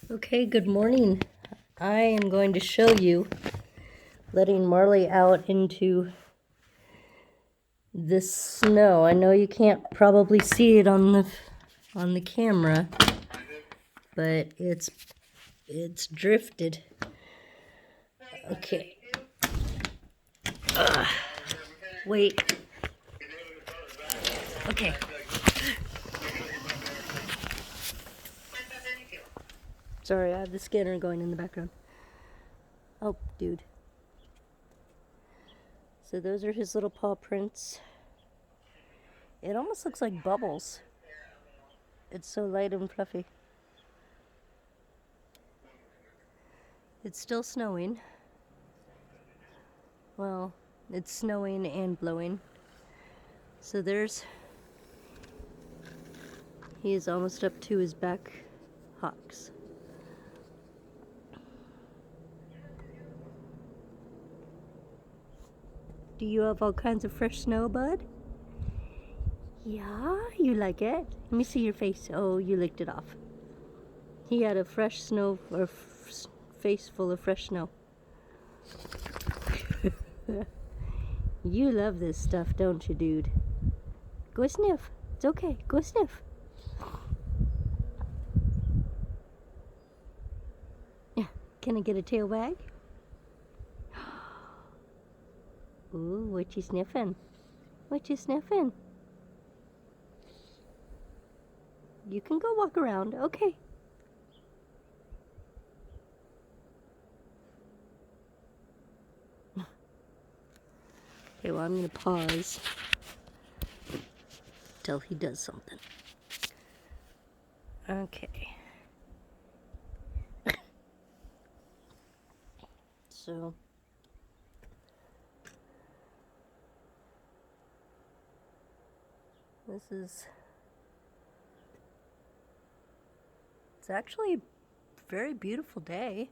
Okay, good morning. I am going to show you letting Marley out into this snow. I know you can't probably see it on the camera, but it's drifted. Okay. Wait. Okay. Sorry, I have the scanner going in the background. Oh, dude. So those are his little paw prints. It almost looks like bubbles. It's so light and fluffy. It's still snowing. Well, it's snowing and blowing. So he is almost up to his back hocks. Do you have all kinds of fresh snow, bud? Yeah, you like it? Let me see your face. Oh, you licked it off. He had a fresh snow, or face full of fresh snow. You love this stuff, don't you, dude? Go sniff. It's okay. Go sniff. Yeah. Can I get a tail wag? Ooh, what you sniffing? What you sniffing? You can go walk around. Okay. Okay, well, I'm going to pause till he does something. Okay. So, it's actually a very beautiful day.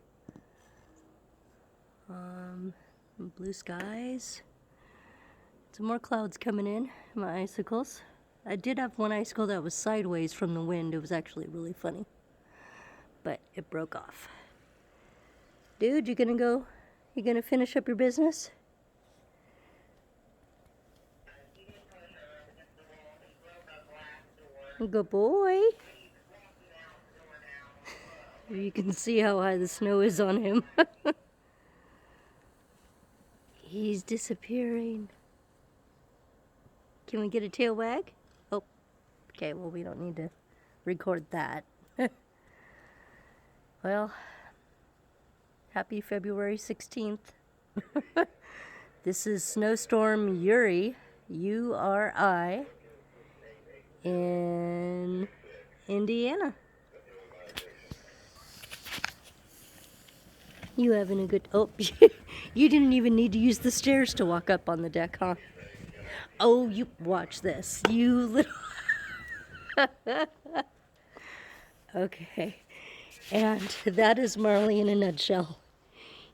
Blue skies. Some more clouds coming in, my icicles. I did have one icicle that was sideways from the wind. It was actually really funny. But it broke off. Dude, you gonna finish up your business? Good boy. You can see how high the snow is on him. He's disappearing. Can we get a tail wag? Oh, okay, well, we don't need to record that. Well, happy February 16th. This is Snowstorm Uri, U-R-I, in Indiana. You having a good... Oh, you didn't even need to use the stairs to walk up on the deck, huh? Oh, you watch this. You little... Okay. And that is Marley in a nutshell.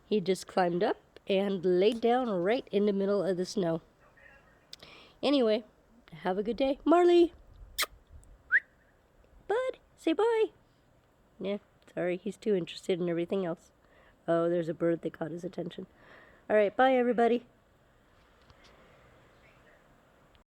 He just climbed up and laid down right in the middle of the snow. Anyway, have a good day. Marley! Bud, say bye. Yeah, sorry, he's too interested in everything else. Oh, there's a bird that caught his attention. All right, bye, everybody.